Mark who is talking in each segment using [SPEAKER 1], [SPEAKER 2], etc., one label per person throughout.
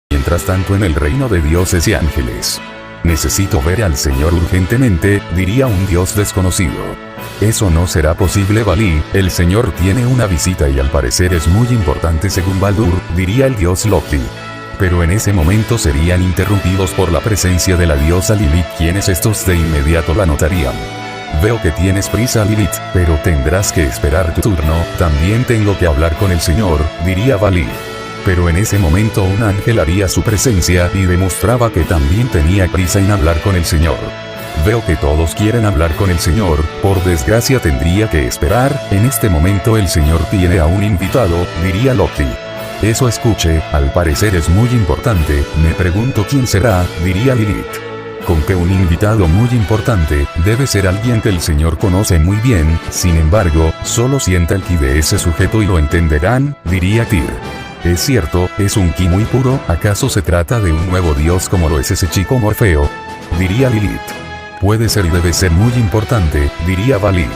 [SPEAKER 1] Mientras tanto en el reino de dioses y ángeles. Necesito ver al Señor urgentemente, diría un dios desconocido. Eso no será posible, Valí, el Señor tiene una visita y al parecer es muy importante según Baldur, diría el dios Loki. Pero en ese momento serían interrumpidos por la presencia de la diosa Lilith, quienes estos de inmediato la notarían. Veo que tienes prisa, Lilith, pero tendrás que esperar tu turno, también tengo que hablar con el Señor, diría Valí. Pero en ese momento un ángel haría su presencia y demostraba que también tenía prisa en hablar con el Señor. Veo que todos quieren hablar con el Señor, por desgracia tendría que esperar, en este momento el Señor tiene a un invitado, diría Loki. Eso escuche, al parecer es muy importante, me pregunto quién será, diría Lilith. Con que un invitado muy importante, debe ser alguien que el Señor conoce muy bien, sin embargo, solo sienta el ki de ese sujeto y lo entenderán, diría Tyr. Es cierto, es un ki muy puro, ¿acaso se trata de un nuevo dios como lo es ese chico Morfeo? Diría Lilith. Puede ser y debe ser muy importante, diría Valí.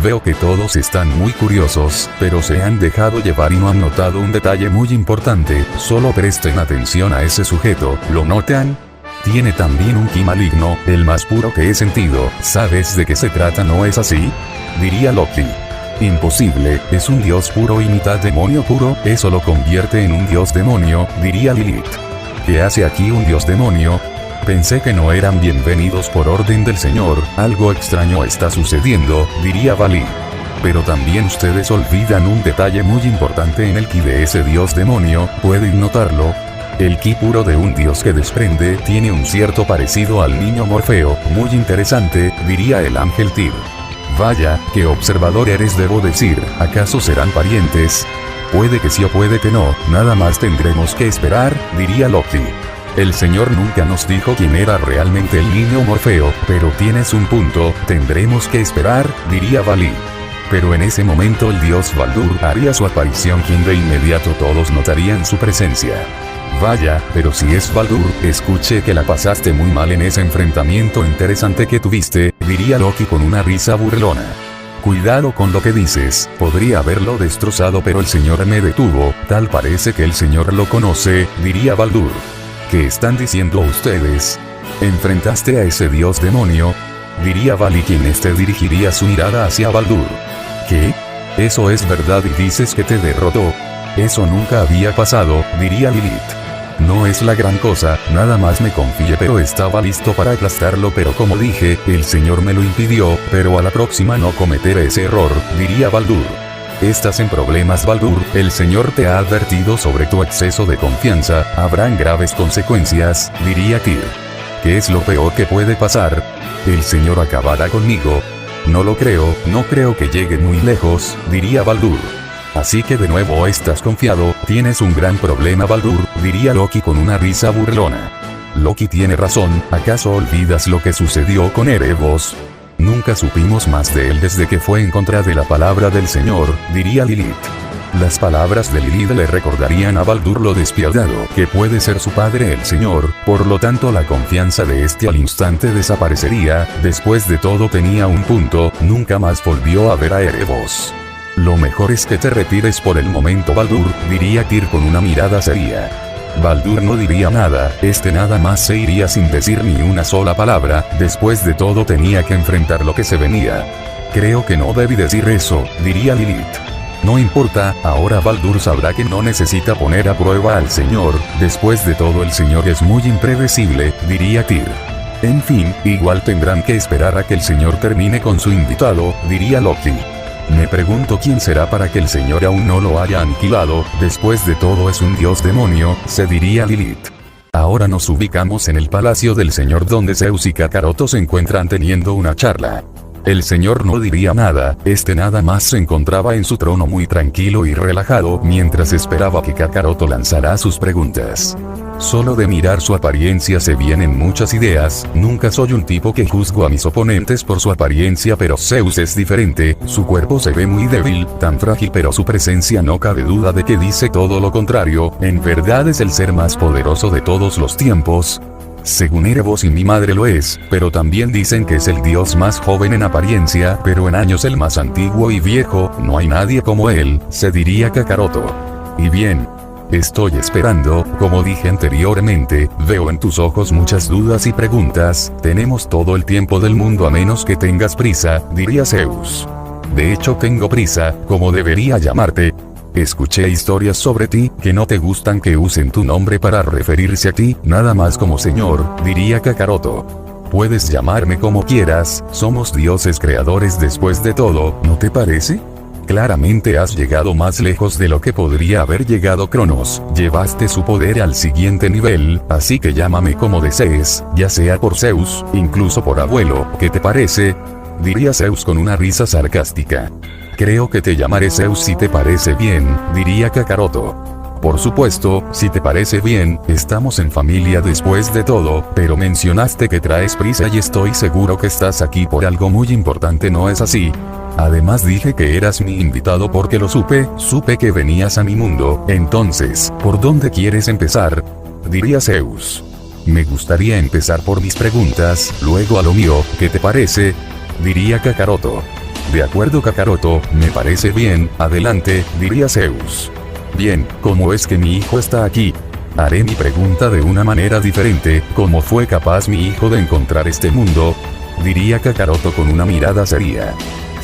[SPEAKER 1] Veo que todos están muy curiosos, pero se han dejado llevar y no han notado un detalle muy importante, solo presten atención a ese sujeto, ¿lo notan? Tiene también un ki maligno, el más puro que he sentido, ¿sabes de qué se trata, no es así? Diría Loki. Imposible, es un dios puro y mitad demonio puro, eso lo convierte en un dios demonio, diría Lilith. ¿Qué hace aquí un dios demonio? Pensé que no eran bienvenidos por orden del Señor, algo extraño está sucediendo, diría Valí. Pero también ustedes olvidan un detalle muy importante en el ki de ese dios demonio, ¿pueden notarlo? El ki puro de un dios que desprende tiene un cierto parecido al niño Morfeo, muy interesante, diría el ángel Tyr. Vaya, qué observador eres, debo decir, ¿acaso serán parientes? Puede que sí o puede que no, nada más tendremos que esperar, diría Loki. El Señor nunca nos dijo quién era realmente el niño Morfeo, pero tienes un punto, tendremos que esperar, diría Valí. Pero en ese momento el dios Baldur haría su aparición, quien de inmediato todos notarían su presencia. Vaya, pero si es Baldur, escuché que la pasaste muy mal en ese enfrentamiento interesante que tuviste, diría Loki con una risa burlona. Cuidado con lo que dices, podría haberlo destrozado pero el Señor me detuvo, tal parece que el Señor lo conoce, diría Baldur. ¿Qué están diciendo ustedes? ¿Enfrentaste a ese dios demonio? Diría Valí, quien dirigiría su mirada hacia Baldur. ¿Qué? Eso es verdad y dices que te derrotó. Eso nunca había pasado, diría Lilith. No es la gran cosa, nada más me confié pero estaba listo para aplastarlo, pero como dije, el Señor me lo impidió, pero a la próxima no cometeré ese error, diría Baldur. Estás en problemas, Baldur, el Señor te ha advertido sobre tu exceso de confianza, habrán graves consecuencias, diría Tyr. ¿Qué es lo peor que puede pasar? El Señor acabará conmigo. No lo creo, no creo que lleguen muy lejos, diría Baldur. Así que de nuevo estás confiado, tienes un gran problema, Baldur, diría Loki con una risa burlona. Loki tiene razón, ¿acaso olvidas lo que sucedió con Erebos? Nunca supimos más de él desde que fue en contra de la palabra del Señor, diría Lilith. Las palabras de Lilith le recordarían a Baldur lo despiadado que puede ser su padre el Señor, por lo tanto la confianza de este al instante desaparecería, después de todo tenía un punto, nunca más volvió a ver a Erebos. Lo mejor es que te retires por el momento, Baldur, diría Tyr con una mirada seria. Baldur no diría nada, nada más se iría sin decir ni una sola palabra, después de todo tenía que enfrentar lo que se venía. Creo que no debí decir eso, diría Lilith. No importa, ahora Baldur sabrá que no necesita poner a prueba al Señor, después de todo el Señor es muy impredecible, diría Tyr. En fin, igual tendrán que esperar a que el Señor termine con su invitado, diría Loki. Me pregunto quién será para que el Señor aún no lo haya aniquilado, después de todo es un dios demonio, se diría Lilith. Ahora nos ubicamos en el palacio del Señor donde Zeus y Kakaroto se encuentran teniendo una charla. El Señor no diría nada, nada más se encontraba en su trono muy tranquilo y relajado mientras esperaba que Kakaroto lanzara sus preguntas. Solo de mirar su apariencia se vienen muchas ideas, nunca soy un tipo que juzgo a mis oponentes por su apariencia, pero Zeus es diferente, su cuerpo se ve muy débil, tan frágil, pero su presencia no cabe duda de que dice todo lo contrario, en verdad es el ser más poderoso de todos los tiempos. Según Erebos y mi madre lo es, pero también dicen que es el dios más joven en apariencia, pero en años el más antiguo y viejo, no hay nadie como él, se diría Kakaroto. Y bien, estoy esperando, como dije anteriormente, veo en tus ojos muchas dudas y preguntas, tenemos todo el tiempo del mundo a menos que tengas prisa, diría Zeus. De hecho tengo prisa, como debería llamarte. Escuché historias sobre ti, que no te gustan que usen tu nombre para referirse a ti, nada más como señor, diría Kakaroto. Puedes llamarme como quieras, somos dioses creadores después de todo, ¿no te parece? Claramente has llegado más lejos de lo que podría haber llegado Cronos, llevaste su poder al siguiente nivel, así que llámame como desees, ya sea por Zeus, incluso por abuelo, ¿qué te parece? Diría Zeus con una risa sarcástica. Creo que te llamaré Zeus si te parece bien, diría Kakaroto. Por supuesto, si te parece bien, estamos en familia después de todo, pero mencionaste que traes prisa y estoy seguro que estás aquí por algo muy importante, ¿no es así? Además dije que eras mi invitado porque lo supe que venías a mi mundo, entonces, ¿por dónde quieres empezar? Diría Zeus. Me gustaría empezar por mis preguntas, luego a lo mío, ¿qué te parece? Diría Kakaroto. De acuerdo Kakaroto, me parece bien, adelante, diría Zeus. Bien, ¿cómo es que mi hijo está aquí? Haré mi pregunta de una manera diferente, ¿cómo fue capaz mi hijo de encontrar este mundo? Diría Kakaroto con una mirada seria.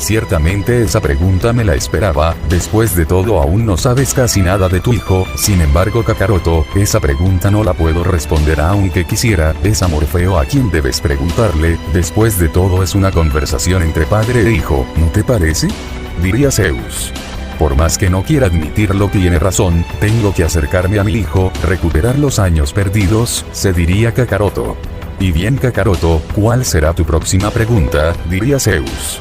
[SPEAKER 1] Ciertamente esa pregunta me la esperaba, después de todo aún no sabes casi nada de tu hijo, sin embargo Kakaroto, esa pregunta no la puedo responder aunque quisiera, es a Morfeo a quien debes preguntarle, después de todo es una conversación entre padre e hijo, ¿no te parece? Diría Zeus. Por más que no quiera admitirlo tiene razón, tengo que acercarme a mi hijo, recuperar los años perdidos, se diría Kakaroto. Y bien Kakaroto, ¿cuál será tu próxima pregunta? Diría Zeus.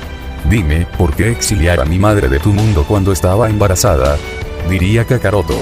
[SPEAKER 1] Dime, ¿por qué exiliar a mi madre de tu mundo cuando estaba embarazada? Diría Kakaroto.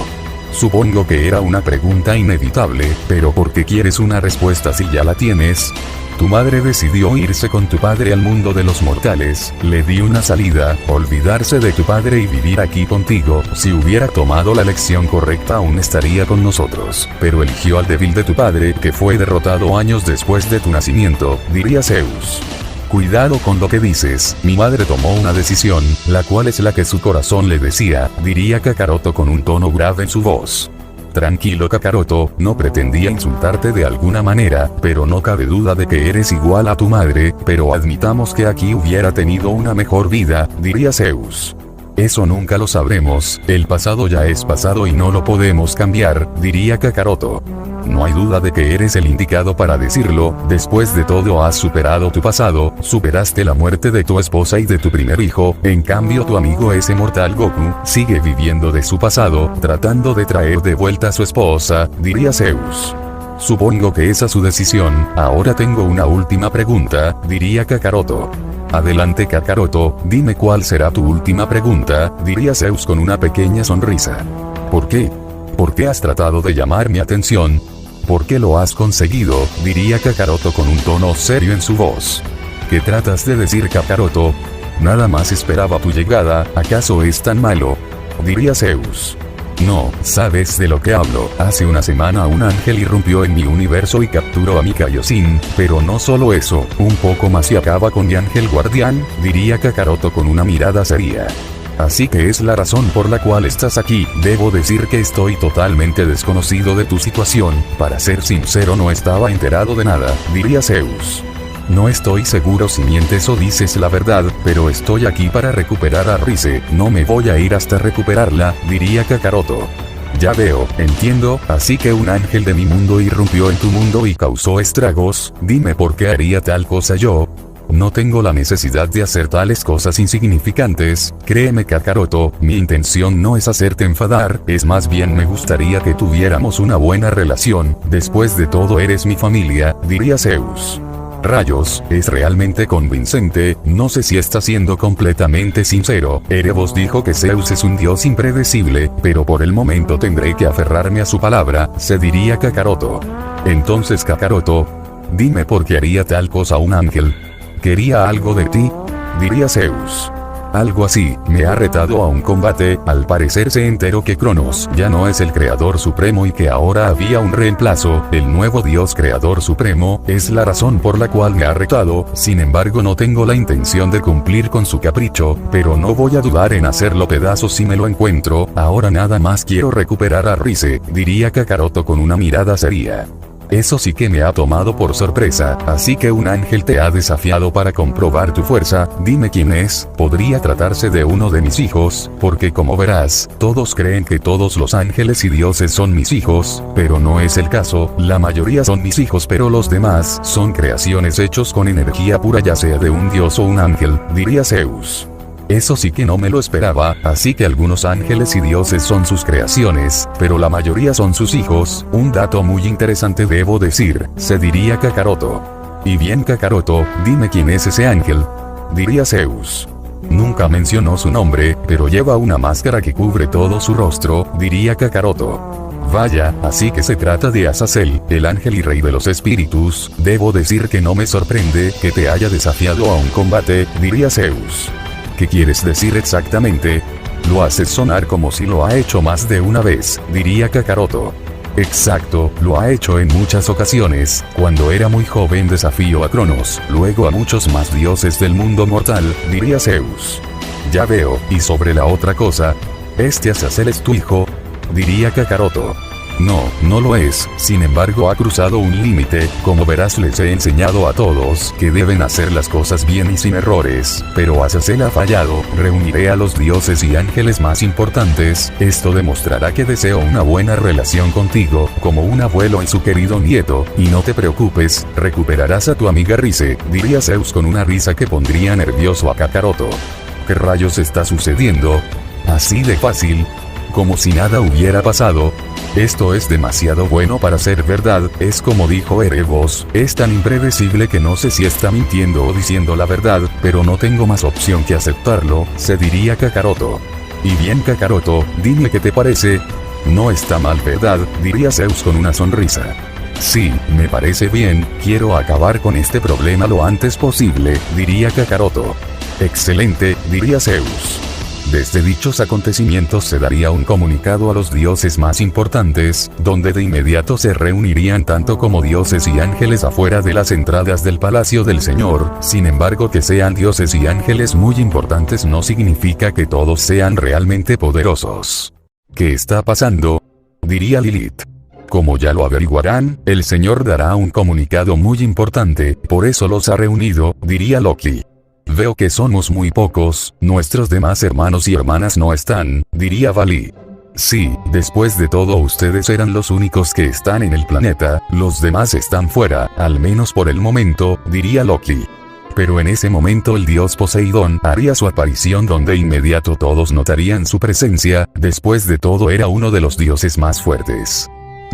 [SPEAKER 1] Supongo que era una pregunta inevitable, pero ¿por qué quieres una respuesta si ya la tienes? Tu madre decidió irse con tu padre al mundo de los mortales, le di una salida, olvidarse de tu padre y vivir aquí contigo, si hubiera tomado la elección correcta aún estaría con nosotros, pero eligió al débil de tu padre que fue derrotado años después de tu nacimiento, diría Zeus. Cuidado con lo que dices, mi madre tomó una decisión, la cual es la que su corazón le decía, diría Kakaroto con un tono grave en su voz. Tranquilo Kakaroto, no pretendía insultarte de alguna manera, pero no cabe duda de que eres igual a tu madre, pero admitamos que aquí hubiera tenido una mejor vida, diría Zeus. Eso nunca lo sabremos, el pasado ya es pasado y no lo podemos cambiar, diría Kakaroto. No hay duda de que eres el indicado para decirlo, después de todo has superado tu pasado, superaste la muerte de tu esposa y de tu primer hijo, en cambio tu amigo ese mortal Goku, sigue viviendo de su pasado, tratando de traer de vuelta a su esposa, diría Zeus. Supongo que esa es su decisión, ahora tengo una última pregunta, diría Kakaroto. Adelante Kakaroto, dime cuál será tu última pregunta, diría Zeus con una pequeña sonrisa. ¿Por qué? ¿Por qué has tratado de llamar mi atención? ¿Por qué lo has conseguido? Diría Kakaroto con un tono serio en su voz. ¿Qué tratas de decir Kakaroto? Nada más esperaba tu llegada, ¿acaso es tan malo? Diría Zeus. No, sabes de lo que hablo. Hace una semana un ángel irrumpió en mi universo y capturó a mi Kaioshin, pero no solo eso, un poco más y acaba con mi ángel guardián, diría Kakaroto con una mirada seria. Así que es la razón por la cual estás aquí, debo decir que estoy totalmente desconocido de tu situación, para ser sincero no estaba enterado de nada, diría Zeus. No estoy seguro si mientes o dices la verdad, pero estoy aquí para recuperar a Rise, no me voy a ir hasta recuperarla, diría Kakaroto. Ya veo, entiendo, así que un ángel de mi mundo irrumpió en tu mundo y causó estragos, dime por qué haría tal cosa yo. No tengo la necesidad de hacer tales cosas insignificantes, créeme Kakaroto, mi intención no es hacerte enfadar, es más bien me gustaría que tuviéramos una buena relación, después de todo eres mi familia, diría Zeus. Rayos, es realmente convincente, no sé si está siendo completamente sincero, Erebos dijo que Zeus es un dios impredecible, pero por el momento tendré que aferrarme a su palabra, se diría Kakaroto. Entonces Kakaroto, dime por qué haría tal cosa un ángel. ¿Quería algo de ti? Diría Zeus. Algo así, me ha retado a un combate. Al parecer se enteró que Cronos ya no es el creador supremo y que ahora había un reemplazo, el nuevo dios creador supremo. Es la razón por la cual me ha retado. Sin embargo, no tengo la intención de cumplir con su capricho, pero no voy a dudar en hacerlo pedazos si me lo encuentro. Ahora nada más quiero recuperar a Rise, diría Kakaroto con una mirada seria. Eso sí que me ha tomado por sorpresa, así que un ángel te ha desafiado para comprobar tu fuerza. Dime quién es. Podría tratarse de uno de mis hijos, porque como verás, todos creen que todos los ángeles y dioses son mis hijos, pero no es el caso. La mayoría son mis hijos, pero los demás son creaciones hechos con energía pura, ya sea de un dios o un ángel, diría Zeus. Eso sí que no me lo esperaba, así que algunos ángeles y dioses son sus creaciones, pero la mayoría son sus hijos. Un dato muy interesante debo decir, se diría Kakaroto. Y bien Kakaroto, dime quién es ese ángel, diría Zeus. Nunca mencionó su nombre, pero lleva una máscara que cubre todo su rostro, diría Kakaroto. Vaya, así que se trata de Azazel, el ángel y rey de los espíritus. Debo decir que no me sorprende que te haya desafiado a un combate, diría Zeus. ¿Qué quieres decir exactamente? Lo haces sonar como si lo ha hecho más de una vez, diría Kakaroto. Exacto, lo ha hecho en muchas ocasiones. Cuando era muy joven desafió a Cronos, luego a muchos más dioses del mundo mortal, diría Zeus. Ya veo, y sobre la otra cosa, ¿este Azazel es tu hijo?, diría Kakaroto. No, no lo es. Sin embargo, ha cruzado un límite. Como verás, les he enseñado a todos que deben hacer las cosas bien y sin errores, pero Azazel ha fallado. Reuniré a los dioses y ángeles más importantes. Esto demostrará que deseo una buena relación contigo, como un abuelo y su querido nieto. Y no te preocupes, recuperarás a tu amiga Rise, diría Zeus con una risa que pondría nervioso a Kakaroto. ¿Qué rayos está sucediendo? ¿Así de fácil? Como si nada hubiera pasado. Esto es demasiado bueno para ser verdad. Es como dijo Erebos, es tan impredecible que no sé si está mintiendo o diciendo la verdad, pero no tengo más opción que aceptarlo, se diría Kakaroto. Y bien Kakaroto, dime qué te parece. No está mal, ¿verdad?, diría Zeus con una sonrisa. Sí, me parece bien, quiero acabar con este problema lo antes posible, diría Kakaroto. Excelente, diría Zeus. Desde dichos acontecimientos se daría un comunicado a los dioses más importantes, donde de inmediato se reunirían tanto como dioses y ángeles afuera de las entradas del palacio del Señor. Sin embargo, que sean dioses y ángeles muy importantes no significa que todos sean realmente poderosos. ¿Qué está pasando?, diría Lilith. Como ya lo averiguarán, el Señor dará un comunicado muy importante, por eso los ha reunido, diría Loki. Veo que somos muy pocos, nuestros demás hermanos y hermanas no están, diría Vali. Sí, después de todo ustedes eran los únicos que están en el planeta, los demás están fuera, al menos por el momento, diría Loki. Pero en ese momento el dios Poseidón haría su aparición donde inmediato todos notarían su presencia. Después de todo era uno de los dioses más fuertes.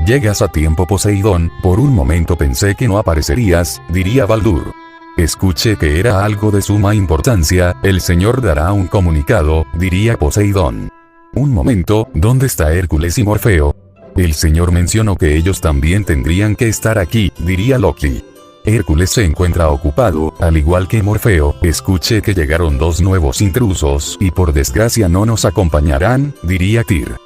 [SPEAKER 1] Llegas a tiempo, Poseidón, por un momento pensé que no aparecerías, diría Baldur. Escuché que era algo de suma importancia, el Señor dará un comunicado, diría Poseidón. Un momento, ¿dónde está Hércules y Morfeo? El Señor mencionó que ellos también tendrían que estar aquí, diría Loki. Hércules se encuentra ocupado, al igual que Morfeo. Escuché que llegaron dos nuevos intrusos y por desgracia no nos acompañarán, diría Tyr.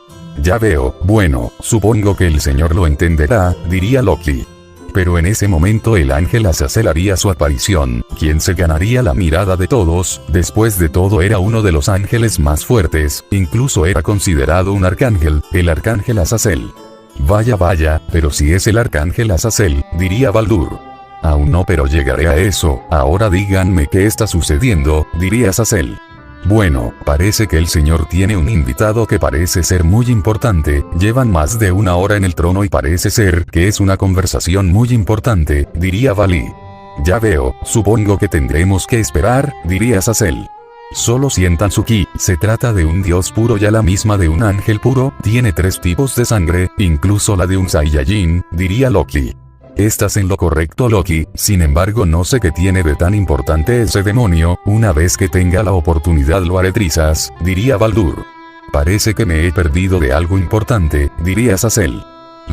[SPEAKER 1] Ya veo, bueno, supongo que el Señor lo entenderá, diría Loki. Pero en ese momento el ángel Azazel haría su aparición, quien se ganaría la mirada de todos. Después de todo era uno de los ángeles más fuertes, incluso era considerado un arcángel, el arcángel Azazel. Vaya, pero si es el arcángel Azazel, diría Baldur. Aún no, pero llegaré a eso. Ahora díganme qué está sucediendo, diría Azazel. Bueno, parece que el Señor tiene un invitado que parece ser muy importante. Llevan más de una hora en el trono y parece ser que es una conversación muy importante, diría Vali. Ya veo, supongo que tendremos que esperar, diría Azazel. Solo sientan su ki, se trata de un dios puro y a la misma de un ángel puro, tiene 3 tipos de sangre, incluso la de un Saiyajin, diría Loki. Estás en lo correcto, Loki, sin embargo no sé qué tiene de tan importante ese demonio. Una vez que tenga la oportunidad lo haré trizas, diría Baldur. Parece que me he perdido de algo importante, diría Azazel.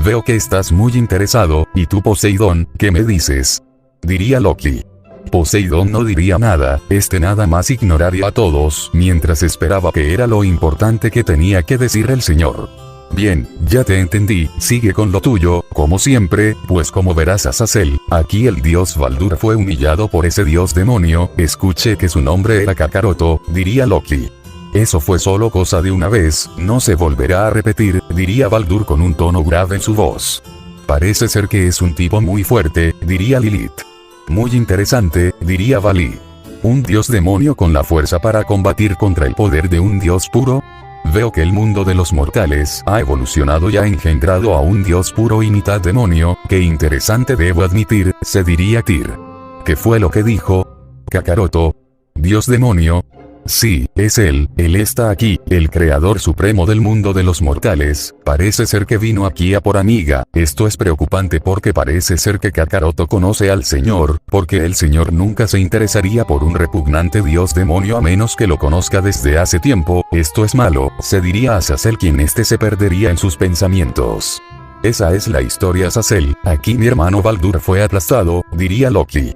[SPEAKER 1] Veo que estás muy interesado, ¿y tú, Poseidón, qué me dices?, diría Loki. Poseidón no diría nada, nada más ignoraría a todos, mientras esperaba que era lo importante que tenía que decir el señor. Bien, ya te entendí, sigue con lo tuyo, como siempre, pues como verás Azazel, aquí el dios Baldur fue humillado por ese dios demonio, escuché que su nombre era Kakaroto, diría Loki. Eso fue solo cosa de una vez, no se volverá a repetir, diría Baldur con un tono grave en su voz. Parece ser que es un tipo muy fuerte, diría Lilith. Muy interesante, diría Vali. ¿Un dios demonio con la fuerza para combatir contra el poder de un dios puro? Veo que el mundo de los mortales ha evolucionado y ha engendrado a un dios puro y mitad demonio, qué interesante debo admitir, se diría Tyr. ¿Qué fue lo que dijo? Kakaroto. ¿Dios demonio? Sí, es él está aquí, el creador supremo del mundo de los mortales, parece ser que vino aquí a por amiga, esto es preocupante porque parece ser que Kakaroto conoce al señor, porque el señor nunca se interesaría por un repugnante dios demonio a menos que lo conozca desde hace tiempo, esto es malo, se diría Azazel quien se perdería en sus pensamientos. Esa es la historia Azazel, aquí mi hermano Baldur fue aplastado, diría Loki.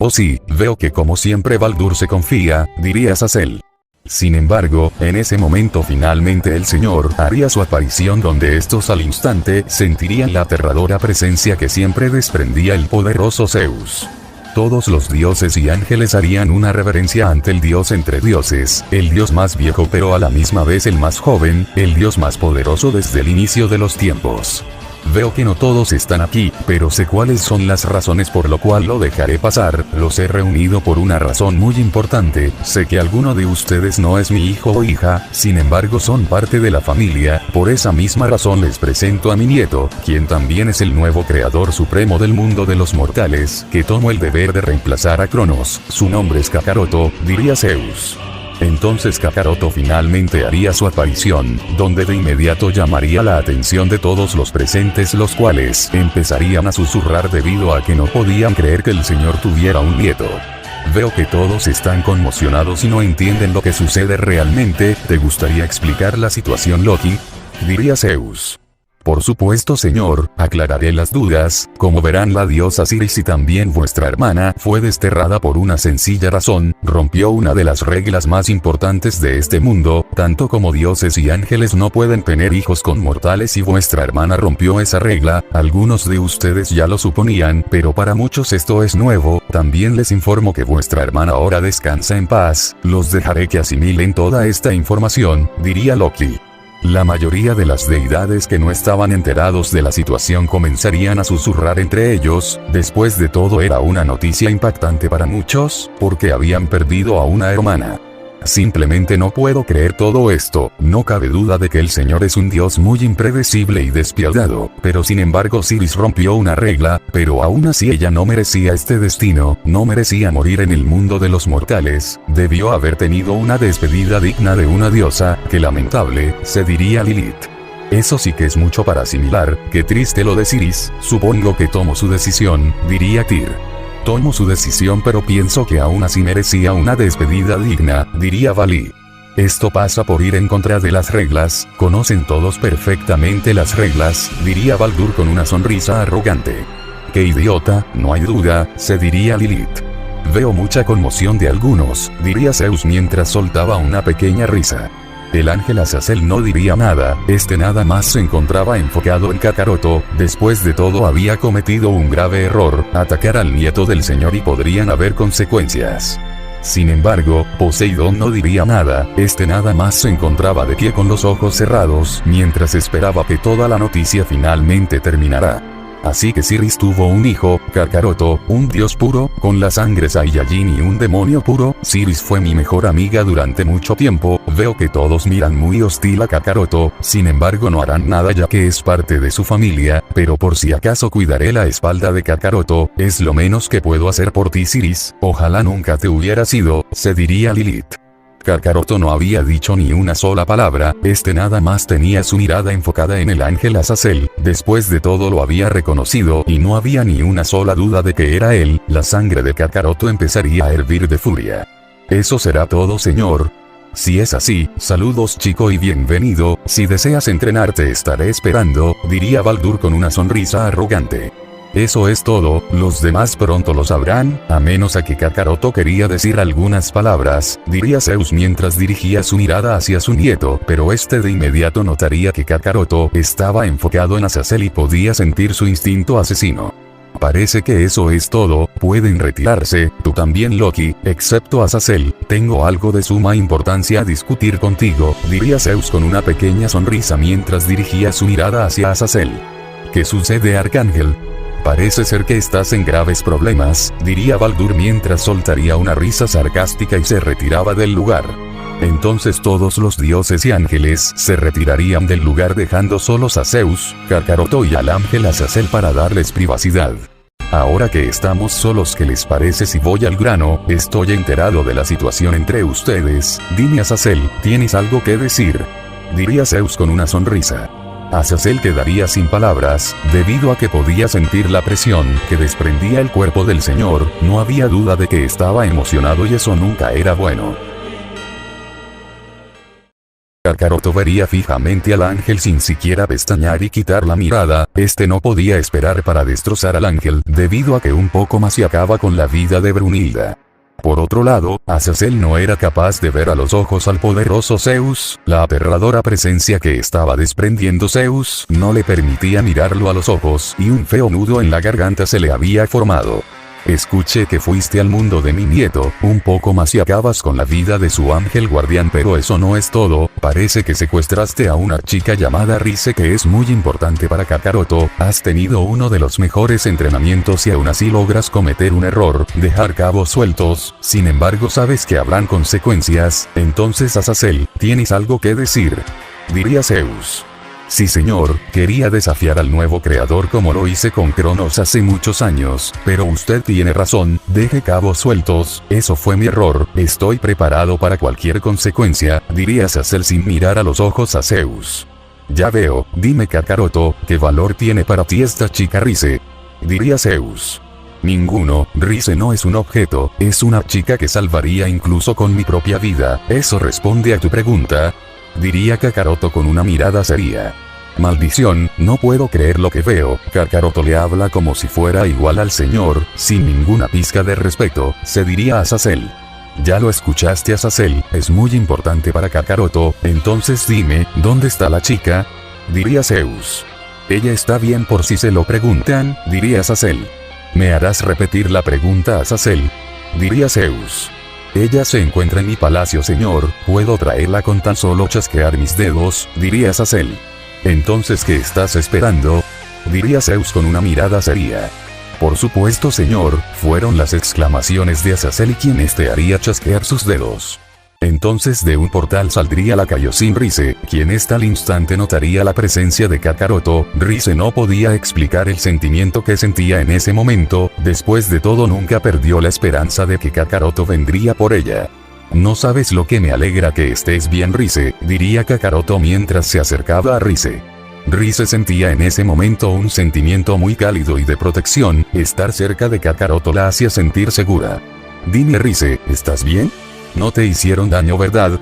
[SPEAKER 1] Oh sí, veo que como siempre Baldur se confía, diría Azazel. Sin embargo, en ese momento finalmente el señor haría su aparición donde estos al instante sentirían la aterradora presencia que siempre desprendía el poderoso Zeus. Todos los dioses y ángeles harían una reverencia ante el dios entre dioses, el dios más viejo pero a la misma vez el más joven, el dios más poderoso desde el inicio de los tiempos. Veo que no todos están aquí, pero sé cuáles son las razones por lo cual lo dejaré pasar, los he reunido por una razón muy importante, sé que alguno de ustedes no es mi hijo o hija, sin embargo son parte de la familia, por esa misma razón les presento a mi nieto, quien también es el nuevo creador supremo del mundo de los mortales, que tomo el deber de reemplazar a Cronos, su nombre es Kakaroto, diría Zeus. Entonces Kakaroto finalmente haría su aparición, donde de inmediato llamaría la atención de todos los presentes los cuales empezarían a susurrar debido a que no podían creer que el señor tuviera un nieto. Veo que todos están conmocionados y no entienden lo que sucede realmente, ¿te gustaría explicar la situación Loki? Diría Zeus. Por supuesto señor, aclararé las dudas, como verán la diosa Siris y también vuestra hermana fue desterrada por una sencilla razón, rompió una de las reglas más importantes de este mundo, tanto como dioses y ángeles no pueden tener hijos con mortales y vuestra hermana rompió esa regla, algunos de ustedes ya lo suponían, pero para muchos esto es nuevo, también les informo que vuestra hermana ahora descansa en paz, los dejaré que asimilen toda esta información, diría Loki. La mayoría de las deidades que no estaban enterados de la situación comenzarían a susurrar entre ellos, después de todo era una noticia impactante para muchos, porque habían perdido a una hermana. Simplemente no puedo creer todo esto, no cabe duda de que el señor es un dios muy impredecible y despiadado, pero sin embargo Siris rompió una regla, pero aún así ella no merecía este destino, no merecía morir en el mundo de los mortales, debió haber tenido una despedida digna de una diosa, qué lamentable, se diría Lilith. Eso sí que es mucho para asimilar, qué triste lo de Siris, supongo que tomo su decisión, diría Tyr. Tomo su decisión pero pienso que aún así merecía una despedida digna, diría Vali. Esto pasa por ir en contra de las reglas, conocen todos perfectamente las reglas, diría Baldur con una sonrisa arrogante. ¡Qué idiota, no hay duda!, se diría Lilith. Veo mucha conmoción de algunos, diría Zeus mientras soltaba una pequeña risa. El ángel Azazel no diría nada, nada más se encontraba enfocado en Kakaroto, después de todo había cometido un grave error, atacar al nieto del señor y podrían haber consecuencias. Sin embargo, Poseidón no diría nada, nada más se encontraba de pie con los ojos cerrados, mientras esperaba que toda la noticia finalmente terminara. Así que Siris tuvo un hijo, Kakaroto, un dios puro, con la sangre Saiyajin y un demonio puro. Siris fue mi mejor amiga durante mucho tiempo, veo que todos miran muy hostil a Kakaroto, sin embargo no harán nada ya que es parte de su familia, pero por si acaso cuidaré la espalda de Kakaroto, es lo menos que puedo hacer por ti Siris, ojalá nunca te hubiera sido, se diría Lilith. Kakaroto no había dicho ni una sola palabra, nada más tenía su mirada enfocada en el ángel Azazel, después de todo lo había reconocido y no había ni una sola duda de que era él, la sangre de Kakaroto empezaría a hervir de furia. Eso será todo señor. Si es así, saludos chico y bienvenido, si deseas entrenarte estaré esperando, diría Baldur con una sonrisa arrogante. Eso es todo, los demás pronto lo sabrán, a menos a que Kakaroto quería decir algunas palabras, diría Zeus mientras dirigía su mirada hacia su nieto, pero este de inmediato notaría que Kakaroto estaba enfocado en Azazel y podía sentir su instinto asesino. Parece que eso es todo, pueden retirarse, tú también Loki, excepto Azazel, tengo algo de suma importancia a discutir contigo, diría Zeus con una pequeña sonrisa mientras dirigía su mirada hacia Azazel. ¿Qué sucede, Arcángel? Parece ser que estás en graves problemas, diría Baldur mientras soltaría una risa sarcástica y se retiraba del lugar. Entonces todos los dioses y ángeles se retirarían del lugar dejando solos a Zeus, Kakaroto y al ángel Azazel para darles privacidad. Ahora que estamos solos, ¿qué les parece si voy al grano? Estoy enterado de la situación entre ustedes, dime Azazel, ¿tienes algo que decir? Diría Zeus con una sonrisa. Azazel quedaría sin palabras, debido a que podía sentir la presión que desprendía el cuerpo del señor, no había duda de que estaba emocionado y eso nunca era bueno. Kakaroto vería fijamente al ángel sin siquiera pestañear y quitar la mirada, este no podía esperar para destrozar al ángel, debido a que un poco más y acaba con la vida de Brunilda. Por otro lado, Azazel no era capaz de ver a los ojos al poderoso Zeus, la aterradora presencia que estaba desprendiendo Zeus no le permitía mirarlo a los ojos y un feo nudo en la garganta se le había formado. Escuché que fuiste al mundo de mi nieto, un poco más y acabas con la vida de su ángel guardián, pero eso no es todo, parece que secuestraste a una chica llamada Rise que es muy importante para Kakaroto, has tenido uno de los mejores entrenamientos y aún así logras cometer un error, dejar cabos sueltos, sin embargo sabes que habrán consecuencias, entonces Azazel, ¿tienes algo que decir? Diría Zeus. Sí señor, quería desafiar al nuevo creador como lo hice con Cronos hace muchos años, pero usted tiene razón, deje cabos sueltos, eso fue mi error, estoy preparado para cualquier consecuencia, diría Azazel sin mirar a los ojos a Zeus. Ya veo, dime Kakaroto, ¿qué valor tiene para ti esta chica Rise? Diría Zeus. Ninguno, Rise no es un objeto, es una chica que salvaría incluso con mi propia vida, ¿eso responde a tu pregunta? Diría Kakaroto con una mirada seria. Maldición, no puedo creer lo que veo, Kakaroto le habla como si fuera igual al señor, sin ninguna pizca de respeto, se diría a Azazel. Ya lo escuchaste Azazel, es muy importante para Kakaroto, entonces dime, ¿dónde está la chica? Diría Zeus. Ella está bien por si se lo preguntan, diría Azazel. ¿Me harás repetir la pregunta Azazel? Diría Zeus. Ella se encuentra en mi palacio señor, puedo traerla con tan solo chasquear mis dedos, diría Azazel. Entonces ¿qué estás esperando? Diría Zeus con una mirada seria. Por supuesto señor, fueron las exclamaciones de Azazel y quien haría chasquear sus dedos. Entonces de un portal saldría la Kaioshin Rise, quien al instante notaría la presencia de Kakaroto. Rise no podía explicar el sentimiento que sentía en ese momento, después de todo nunca perdió la esperanza de que Kakaroto vendría por ella. No sabes lo que me alegra que estés bien Rise, diría Kakaroto mientras se acercaba a Rise. Rise sentía en ese momento un sentimiento muy cálido y de protección, estar cerca de Kakaroto la hacía sentir segura. Dime Rise, ¿estás bien? No te hicieron daño, ¿verdad?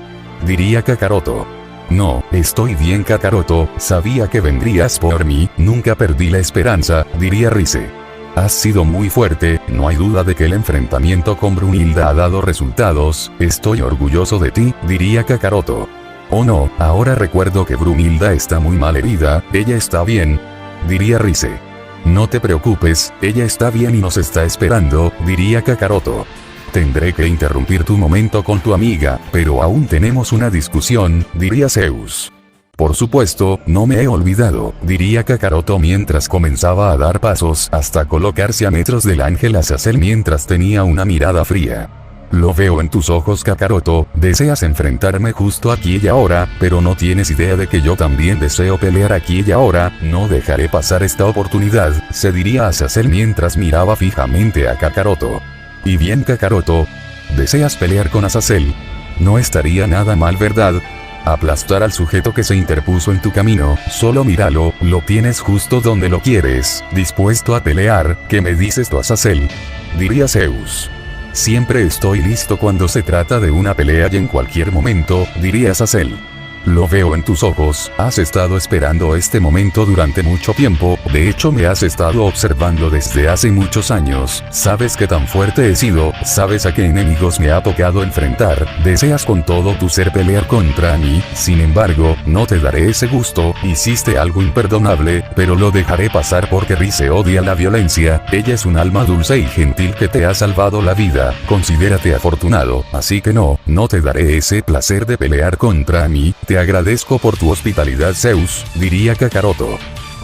[SPEAKER 1] Diría Kakaroto. No, estoy bien Kakaroto, sabía que vendrías por mí, nunca perdí la esperanza, diría Rise. Has sido muy fuerte, no hay duda de que el enfrentamiento con Brunilda ha dado resultados, estoy orgulloso de ti, diría Kakaroto. Oh no, ahora recuerdo que Brunilda está muy mal herida, ella está bien, diría Rise. No te preocupes, ella está bien y nos está esperando, diría Kakaroto. Tendré que interrumpir tu momento con tu amiga, pero aún tenemos una discusión, diría Zeus. Por supuesto, no me he olvidado, diría Kakaroto mientras comenzaba a dar pasos hasta colocarse a metros del ángel Azazel mientras tenía una mirada fría. Lo veo en tus ojos Kakaroto, deseas enfrentarme justo aquí y ahora, pero no tienes idea de que yo también deseo pelear aquí y ahora, no dejaré pasar esta oportunidad, se diría Azazel mientras miraba fijamente a Kakaroto. Y bien Kakaroto, ¿deseas pelear con Azazel? No estaría nada mal, ¿verdad? Aplastar al sujeto que se interpuso en tu camino, solo míralo, lo tienes justo donde lo quieres, dispuesto a pelear, ¿qué me dices tú Azazel? Diría Zeus. Siempre estoy listo cuando se trata de una pelea y en cualquier momento, diría Azazel. Lo veo en tus ojos, has estado esperando este momento durante mucho tiempo, de hecho me has estado observando desde hace muchos años, sabes qué tan fuerte he sido, sabes a qué enemigos me ha tocado enfrentar, deseas con todo tu ser pelear contra mí, sin embargo, no te daré ese gusto, hiciste algo imperdonable, pero lo dejaré pasar porque Rise odia la violencia, ella es un alma dulce y gentil que te ha salvado la vida, considérate afortunado, así que no te daré ese placer de pelear contra mí, te agradezco por tu hospitalidad Zeus, diría Kakaroto.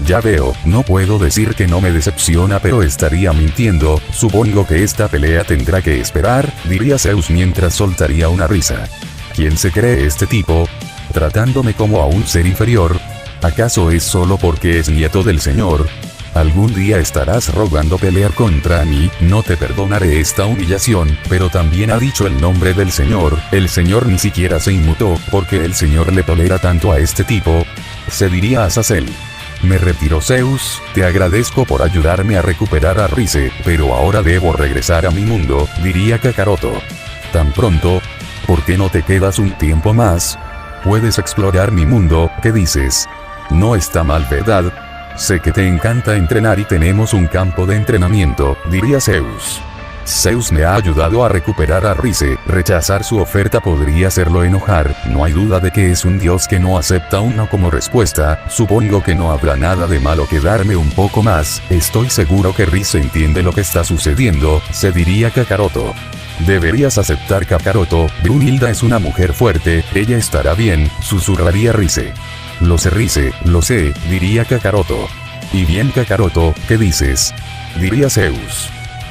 [SPEAKER 1] Ya veo, no puedo decir que no me decepciona pero estaría mintiendo, supongo que esta pelea tendrá que esperar, diría Zeus mientras soltaría una risa. ¿Quién se cree este tipo? ¿Tratándome como a un ser inferior? ¿Acaso es solo porque es nieto del señor? Algún día estarás rogando pelear contra mí, no te perdonaré esta humillación, pero también ha dicho el nombre del señor, el señor ni siquiera se inmutó, porque el señor le tolera tanto a este tipo. Se diría Azazel. Me retiro Zeus, te agradezco por ayudarme a recuperar a Rise, pero ahora debo regresar a mi mundo, diría Kakaroto. ¿Tan pronto? ¿Por qué no te quedas un tiempo más? Puedes explorar mi mundo, ¿qué dices? No está mal, ¿verdad? Sé que te encanta entrenar y tenemos un campo de entrenamiento, diría Zeus. Zeus me ha ayudado a recuperar a Rise, rechazar su oferta podría hacerlo enojar, no hay duda de que es un dios que no acepta un no como respuesta, supongo que no habrá nada de malo quedarme un poco más, estoy seguro que Rise entiende lo que está sucediendo, se diría Kakaroto. Deberías aceptar Kakaroto, Brunilda es una mujer fuerte, ella estará bien, susurraría Rise. Lo sé Rise, lo sé, diría Kakaroto. Y bien Kakaroto, ¿qué dices? Diría Zeus.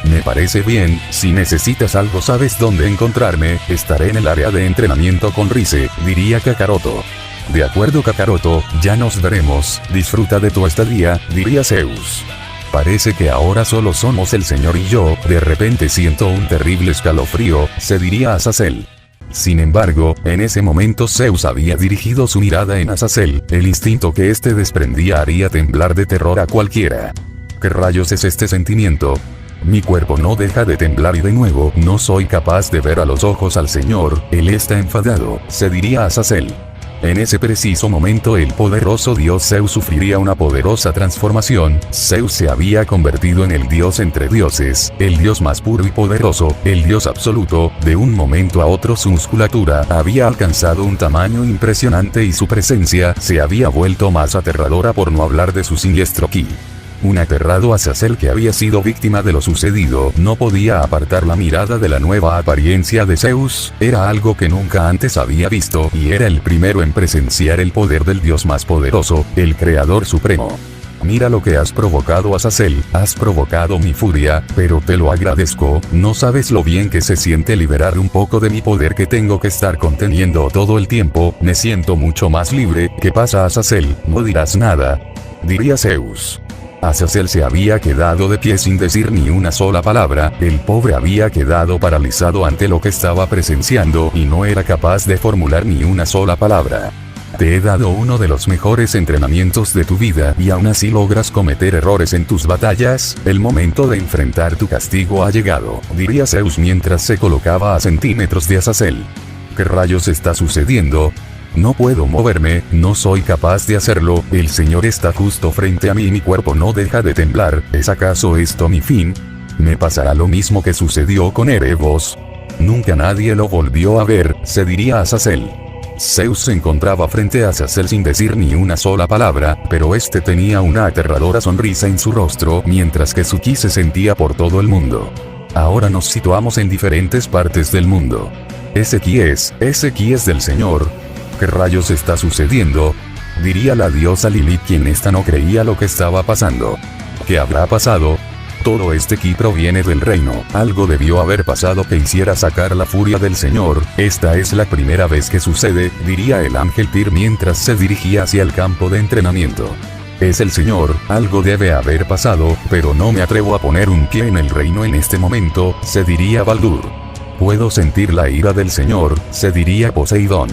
[SPEAKER 1] Me parece bien, si necesitas algo sabes dónde encontrarme, estaré en el área de entrenamiento con Rise, diría Kakaroto. De acuerdo Kakaroto, ya nos veremos, disfruta de tu estadía, diría Zeus. Parece que ahora solo somos el señor y yo, de repente siento un terrible escalofrío, se diría Azazel. Sin embargo, en ese momento Zeus había dirigido su mirada en Azazel, el instinto que este desprendía haría temblar de terror a cualquiera. ¿Qué rayos es este sentimiento? Mi cuerpo no deja de temblar y de nuevo no soy capaz de ver a los ojos al señor, él está enfadado, se diría Azazel. En ese preciso momento el poderoso dios Zeus sufriría una poderosa transformación, Zeus se había convertido en el dios entre dioses, el dios más puro y poderoso, el dios absoluto, de un momento a otro su musculatura había alcanzado un tamaño impresionante y su presencia se había vuelto más aterradora por no hablar de su siniestro ki. Un aterrado Azazel que había sido víctima de lo sucedido no podía apartar la mirada de la nueva apariencia de Zeus, era algo que nunca antes había visto y era el primero en presenciar el poder del dios más poderoso, el creador supremo. Mira lo que has provocado Azazel, has provocado mi furia, pero te lo agradezco, no sabes lo bien que se siente liberar un poco de mi poder que tengo que estar conteniendo todo el tiempo, me siento mucho más libre, ¿qué pasa Azazel? No dirás nada, diría Zeus. Azazel se había quedado de pie sin decir ni una sola palabra, el pobre había quedado paralizado ante lo que estaba presenciando y no era capaz de formular ni una sola palabra. Te he dado uno de los mejores entrenamientos de tu vida y aún así logras cometer errores en tus batallas, el momento de enfrentar tu castigo ha llegado, diría Zeus mientras se colocaba a centímetros de Azazel. ¿Qué rayos está sucediendo? No puedo moverme, no soy capaz de hacerlo, el señor está justo frente a mí y mi cuerpo no deja de temblar, ¿es acaso esto mi fin? ¿Me pasará lo mismo que sucedió con Erebos? Nunca nadie lo volvió a ver, se diría Azazel. Zeus se encontraba frente a Azazel sin decir ni una sola palabra, pero este tenía una aterradora sonrisa en su rostro mientras que su ki se sentía por todo el mundo. Ahora nos situamos en diferentes partes del mundo. Ese ki es del señor. ¿Qué rayos está sucediendo? Diría la diosa Lilith quien esta no creía lo que estaba pasando. ¿Qué habrá pasado? Todo este ki proviene del reino, algo debió haber pasado que hiciera sacar la furia del señor, esta es la primera vez que sucede, diría el ángel Tyr mientras se dirigía hacia el campo de entrenamiento. Es el señor, algo debe haber pasado, pero no me atrevo a poner un pie en el reino en este momento, se diría Baldur. Puedo sentir la ira del señor, se diría Poseidón.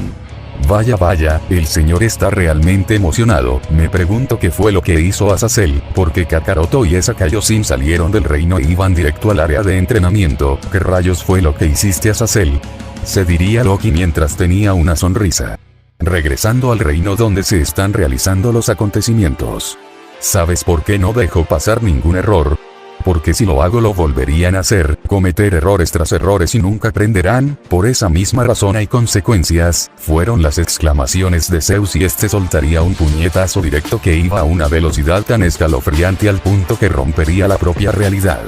[SPEAKER 1] Vaya, el señor está realmente emocionado, me pregunto qué fue lo que hizo Azazel, porque Kakaroto y esa Kaioshin salieron del reino e iban directo al área de entrenamiento, ¿qué rayos fue lo que hiciste Azazel? Se diría Loki mientras tenía una sonrisa. regresando al reino donde se están realizando los acontecimientos. ¿Sabes por qué no dejo pasar ningún error? Porque si lo hago lo volverían a hacer, cometer errores tras errores y nunca aprenderán. Por esa misma razón hay consecuencias, fueron las exclamaciones de Zeus, y este soltaría un puñetazo directo que iba a una velocidad tan escalofriante al punto que rompería la propia realidad.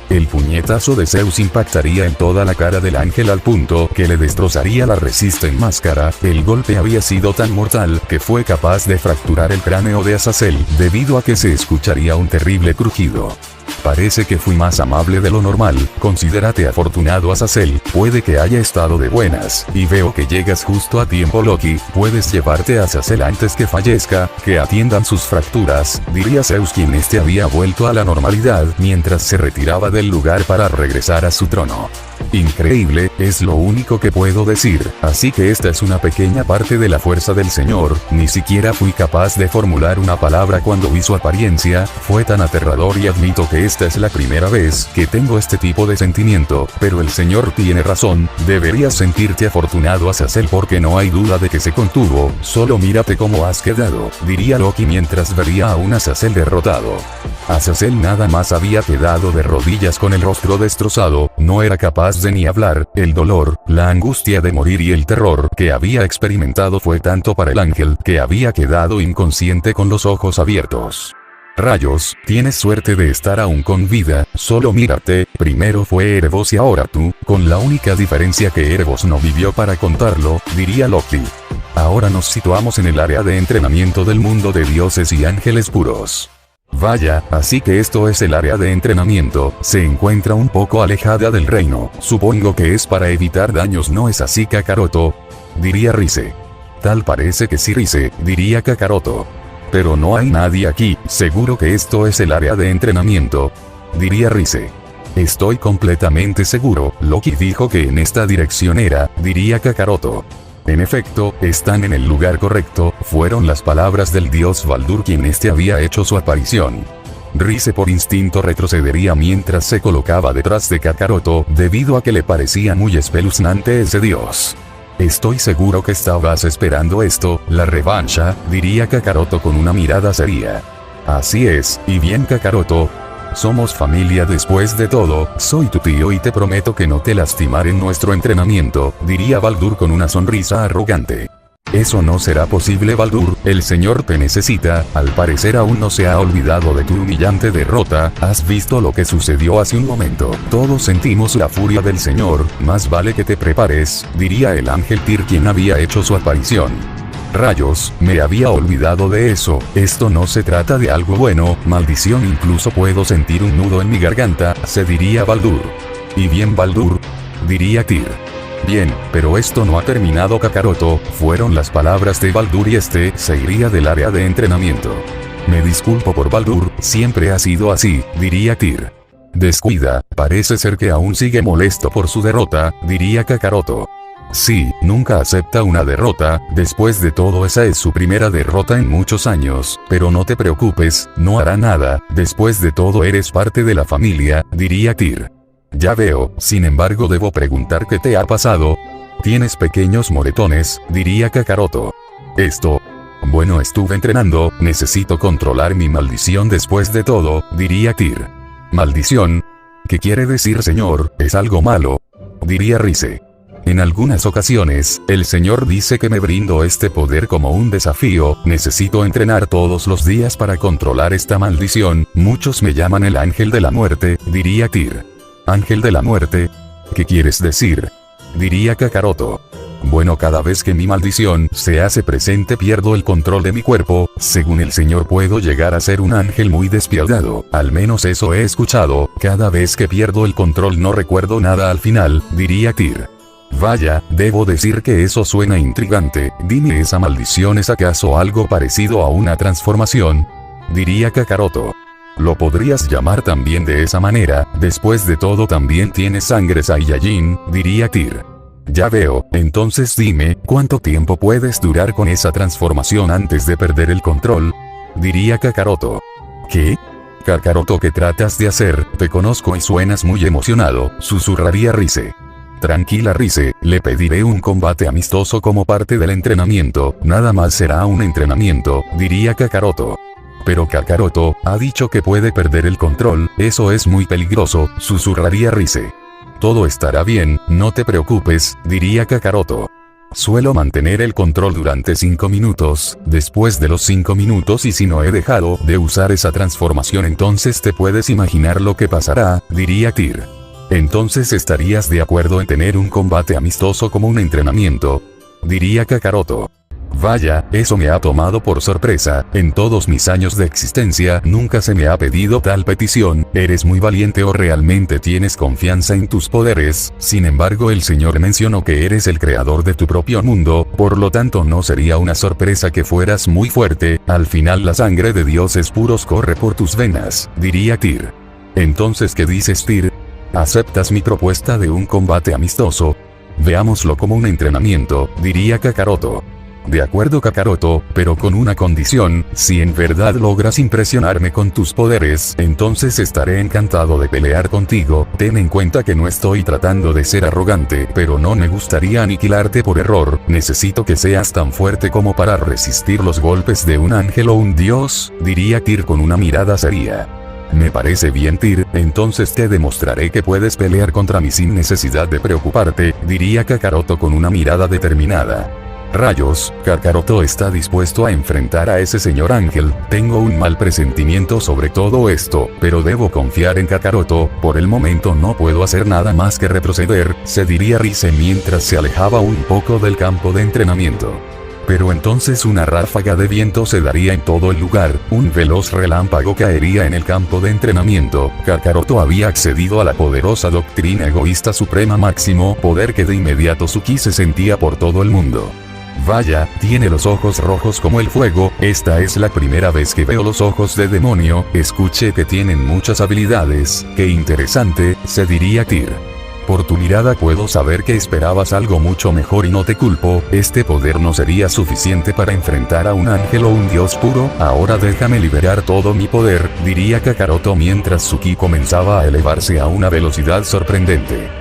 [SPEAKER 1] El puñetazo de Zeus impactaría en toda la cara del ángel al punto que le destrozaría la resistente máscara. El golpe había sido tan mortal que fue capaz de fracturar el cráneo de Azazel, debido a que se escucharía un terrible crujido. Parece que fui más amable de lo normal, considérate afortunado Azazel, puede que haya estado de buenas, y veo que llegas justo a tiempo Loki, puedes llevarte a Azazel antes que fallezca, que atiendan sus fracturas, diría Zeus, quien había vuelto a la normalidad mientras se retiraba del lugar para regresar a su trono. Increíble, es lo único que puedo decir, así que esta es una pequeña parte de la fuerza del Señor, ni siquiera fui capaz de formular una palabra cuando vi su apariencia, fue tan aterrador y admito que esta es la primera vez que tengo este tipo de sentimiento, pero el Señor tiene razón, deberías sentirte afortunado Azazel porque no hay duda de que se contuvo, solo mírate cómo has quedado, diría Loki mientras vería a un Azazel derrotado. Azazel nada más había quedado de rodillas con el rostro destrozado, no era capaz de ni hablar, el dolor, la angustia de morir y el terror que había experimentado fue tanto para el ángel que había quedado inconsciente con los ojos abiertos. Rayos, tienes suerte de estar aún con vida, solo mírate, primero fue Erebos y ahora tú, con la única diferencia que Erebos no vivió para contarlo, diría Loki. Ahora nos situamos en el área de entrenamiento del mundo de dioses y ángeles puros. Vaya, así que esto es el área de entrenamiento, se encuentra un poco alejada del reino, supongo que es para evitar daños, ¿no es así Kakaroto? Diría Rise. Tal parece que sí Rise, diría Kakaroto. Pero no hay nadie aquí, seguro que esto es el área de entrenamiento, diría Rise. Estoy completamente seguro, Loki dijo que en esta dirección era, diría Kakaroto. En efecto, están en el lugar correcto, fueron las palabras del dios Baldur quien había hecho su aparición. Rise por instinto retrocedería mientras se colocaba detrás de Kakaroto, debido a que le parecía muy espeluznante ese dios. Estoy seguro que estabas esperando esto, la revancha, diría Kakaroto con una mirada seria. Así es, y bien Kakaroto. Somos familia después de todo, soy tu tío y te prometo que no te lastimaré en nuestro entrenamiento, diría Baldur con una sonrisa arrogante. Eso no será posible Baldur, el señor te necesita, al parecer aún no se ha olvidado de tu humillante derrota, has visto lo que sucedió hace un momento, todos sentimos la furia del señor, más vale que te prepares, diría el ángel Tyr quien había hecho su aparición. Rayos, me había olvidado de eso, esto no se trata de algo bueno, maldición, incluso puedo sentir un nudo en mi garganta, se diría Baldur. Y bien Baldur, diría Tyr. Bien, pero esto no ha terminado Kakaroto, fueron las palabras de Baldur y se iría del área de entrenamiento. Me disculpo por Baldur, siempre ha sido así, diría Tyr. Descuida, parece ser que aún sigue molesto por su derrota, diría Kakaroto. Sí, nunca acepta una derrota, después de todo esa es su primera derrota en muchos años, pero no te preocupes, no hará nada, después de todo eres parte de la familia, diría Tyr. Ya veo, sin embargo debo preguntar qué te ha pasado. Tienes pequeños moretones, diría Kakaroto. Esto. Bueno, estuve entrenando, necesito controlar mi maldición después de todo, diría Tyr. ¿Maldición? ¿Qué quiere decir señor? ¿Es algo malo? Diría Rise. En algunas ocasiones, el señor dice que me brindo este poder como un desafío, necesito entrenar todos los días para controlar esta maldición, muchos me llaman el ángel de la muerte, diría Tyr. ¿Ángel de la muerte? ¿Qué quieres decir? Diría Kakaroto. Bueno, cada vez que mi maldición se hace presente pierdo el control de mi cuerpo, según el señor puedo llegar a ser un ángel muy despiadado, al menos eso he escuchado, cada vez que pierdo el control no recuerdo nada al final, diría Tyr. Vaya, debo decir que eso suena intrigante, dime, ¿esa maldición es acaso algo parecido a una transformación? Diría Kakaroto. Lo podrías llamar también de esa manera, después de todo también tienes sangre Saiyajin, diría Tyr. Ya veo, entonces dime, ¿cuánto tiempo puedes durar con esa transformación antes de perder el control? Diría Kakaroto. ¿Qué? Kakaroto, ¿qué tratas de hacer? Te conozco y suenas muy emocionado, susurraría Rise. Tranquila Rise, le pediré un combate amistoso como parte del entrenamiento, nada más será un entrenamiento, diría Kakaroto. Pero Kakaroto ha dicho que puede perder el control, eso es muy peligroso, susurraría Rise. Todo estará bien, no te preocupes, diría Kakaroto. Suelo mantener el control durante 5 minutos, después de los 5 minutos y si no he dejado de usar esa transformación entonces te puedes imaginar lo que pasará, diría Tyr. Entonces estarías de acuerdo en tener un combate amistoso como un entrenamiento, diría Kakaroto. Vaya, eso me ha tomado por sorpresa, en todos mis años de existencia nunca se me ha pedido tal petición, eres muy valiente o realmente tienes confianza en tus poderes, sin embargo el señor mencionó que eres el creador de tu propio mundo, por lo tanto no sería una sorpresa que fueras muy fuerte, al final la sangre de dioses puros corre por tus venas, diría Tyr. Entonces ¿qué dices Tyr? ¿Aceptas mi propuesta de un combate amistoso? Veámoslo como un entrenamiento, diría Kakaroto. De acuerdo Kakaroto, pero con una condición, si en verdad logras impresionarme con tus poderes, entonces estaré encantado de pelear contigo, ten en cuenta que no estoy tratando de ser arrogante, pero no me gustaría aniquilarte por error, necesito que seas tan fuerte como para resistir los golpes de un ángel o un dios, diría Tyr con una mirada seria. Me parece bien Tyr, entonces te demostraré que puedes pelear contra mí sin necesidad de preocuparte, diría Kakaroto con una mirada determinada. Rayos, Kakaroto está dispuesto a enfrentar a ese señor ángel, tengo un mal presentimiento sobre todo esto, pero debo confiar en Kakaroto, por el momento no puedo hacer nada más que retroceder, se diría Rise mientras se alejaba un poco del campo de entrenamiento. Pero entonces una ráfaga de viento se daría en todo el lugar, un veloz relámpago caería en el campo de entrenamiento, Kakaroto había accedido a la poderosa doctrina egoísta suprema máximo poder que de inmediato su ki se sentía por todo el mundo. Vaya, tiene los ojos rojos como el fuego, esta es la primera vez que veo los ojos de demonio, escuché que tienen muchas habilidades, qué interesante, se diría Tyr. Por tu mirada puedo saber que esperabas algo mucho mejor y no te culpo, este poder no sería suficiente para enfrentar a un ángel o un dios puro, ahora déjame liberar todo mi poder, diría Kakaroto mientras su ki comenzaba a elevarse a una velocidad sorprendente.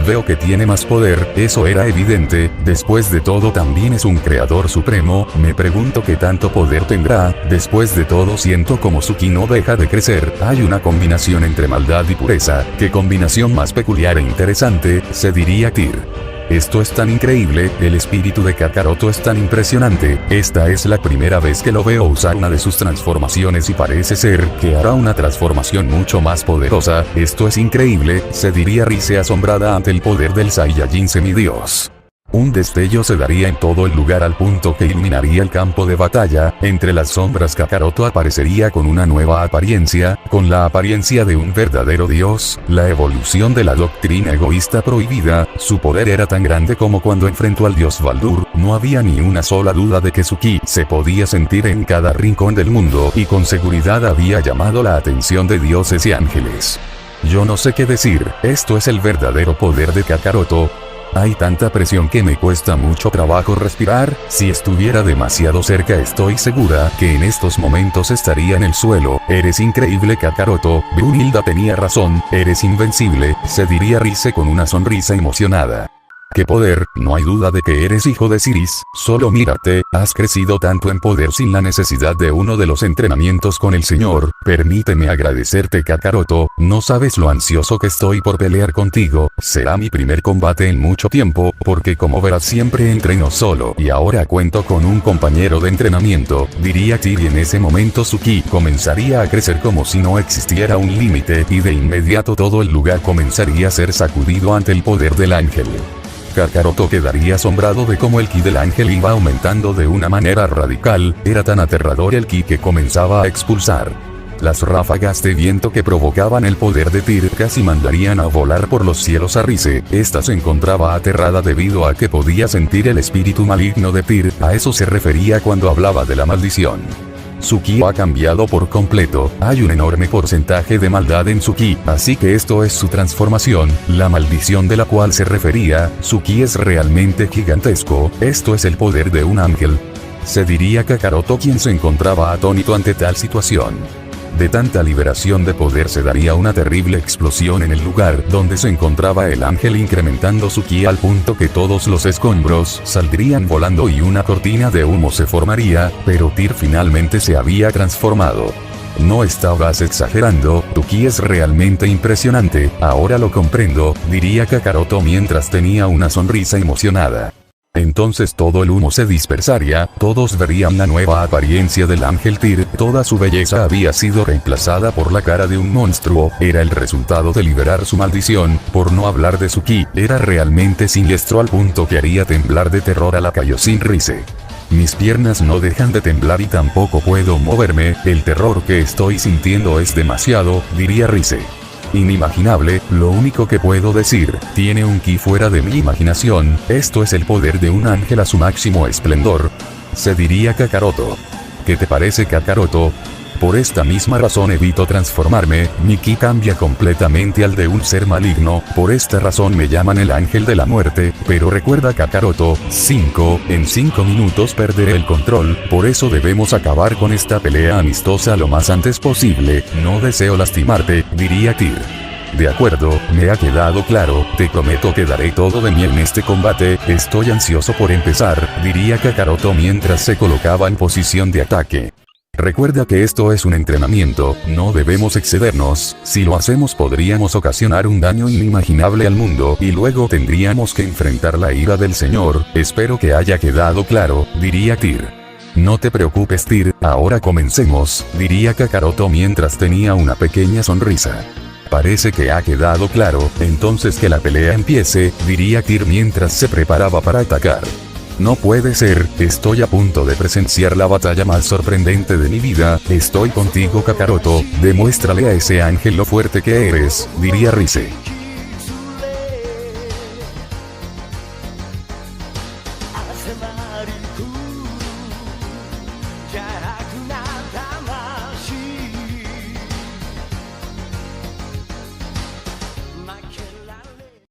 [SPEAKER 1] Veo que tiene más poder, eso era evidente, después de todo también es un creador supremo, me pregunto qué tanto poder tendrá, después de todo siento como su ki no deja de crecer, hay una combinación entre maldad y pureza, qué combinación más peculiar e interesante, se diría Tyr. Esto es tan increíble, el espíritu de Kakaroto es tan impresionante, esta es la primera vez que lo veo usar una de sus transformaciones y parece ser que hará una transformación mucho más poderosa, esto es increíble, se diría Rise asombrada ante el poder del Saiyajin semidios. Un destello se daría en todo el lugar al punto que iluminaría el campo de batalla, entre las sombras Kakaroto aparecería con una nueva apariencia, con la apariencia de un verdadero dios, la evolución de la doctrina egoísta prohibida, su poder era tan grande como cuando enfrentó al dios Baldur, no había ni una sola duda de que su ki se podía sentir en cada rincón del mundo y con seguridad había llamado la atención de dioses y ángeles. Yo no sé qué decir, esto es el verdadero poder de Kakaroto. Hay tanta presión que me cuesta mucho trabajo respirar, si estuviera demasiado cerca estoy segura que en estos momentos estaría en el suelo, eres increíble Kakaroto, Brunhilda tenía razón, eres invencible, se diría Rise con una sonrisa emocionada. ¡Qué poder! No hay duda de que eres hijo de Siris, solo mírate, has crecido tanto en poder sin la necesidad de uno de los entrenamientos con el señor, permíteme agradecerte Kakaroto, no sabes lo ansioso que estoy por pelear contigo, será mi primer combate en mucho tiempo, porque como verás siempre entreno solo y ahora cuento con un compañero de entrenamiento, diría Tyr y en ese momento su ki comenzaría a crecer como si no existiera un límite y de inmediato todo el lugar comenzaría a ser sacudido ante el poder del ángel. Kakaroto quedaría asombrado de cómo el ki del ángel iba aumentando de una manera radical, era tan aterrador el ki que comenzaba a expulsar. Las ráfagas de viento que provocaban el poder de Tyr casi mandarían a volar por los cielos a Rise, esta se encontraba aterrada debido a que podía sentir el espíritu maligno de Tyr, a eso se refería cuando hablaba de la maldición. Su ki ha cambiado por completo, hay un enorme porcentaje de maldad en su ki, así que esto es su transformación, la maldición de la cual se refería, su ki es realmente gigantesco, esto es el poder de un ángel. Se diría Kakaroto quien se encontraba atónito ante tal situación. De tanta liberación de poder se daría una terrible explosión en el lugar donde se encontraba el ángel, incrementando su ki al punto que todos los escombros saldrían volando y una cortina de humo se formaría, pero Tyr finalmente se había transformado. No estabas exagerando, tu ki es realmente impresionante, ahora lo comprendo, diría Kakaroto mientras tenía una sonrisa emocionada. Entonces todo el humo se dispersaría, todos verían la nueva apariencia del ángel Tyr, toda su belleza había sido reemplazada por la cara de un monstruo, era el resultado de liberar su maldición, por no hablar de su ki, era realmente siniestro al punto que haría temblar de terror a la Kaioshin Rise. Mis piernas no dejan de temblar y tampoco puedo moverme, el terror que estoy sintiendo es demasiado, diría Rise. Inimaginable, lo único que puedo decir, tiene un ki fuera de mi imaginación, esto es el poder de un ángel a su máximo esplendor. Se diría Kakaroto. ¿Qué te parece, Kakaroto? Por esta misma razón evito transformarme, mi ki cambia completamente al de un ser maligno, por esta razón me llaman el ángel de la muerte, pero recuerda, Kakaroto, en 5 minutos perderé el control, por eso debemos acabar con esta pelea amistosa lo más antes posible, no deseo lastimarte, diría Tyr. De acuerdo, me ha quedado claro, te prometo que daré todo de mí en este combate, estoy ansioso por empezar, diría Kakaroto mientras se colocaba en posición de ataque. Recuerda que esto es un entrenamiento, no debemos excedernos, si lo hacemos podríamos ocasionar un daño inimaginable al mundo y luego tendríamos que enfrentar la ira del Señor, espero que haya quedado claro, diría Tyr. No te preocupes, Tyr, ahora comencemos, diría Kakaroto mientras tenía una pequeña sonrisa. Parece que ha quedado claro, entonces que la pelea empiece, diría Tyr mientras se preparaba para atacar. No puede ser, estoy a punto de presenciar la batalla más sorprendente de mi vida, estoy contigo, Kakaroto, demuéstrale a ese ángel lo fuerte que eres, diría Rise.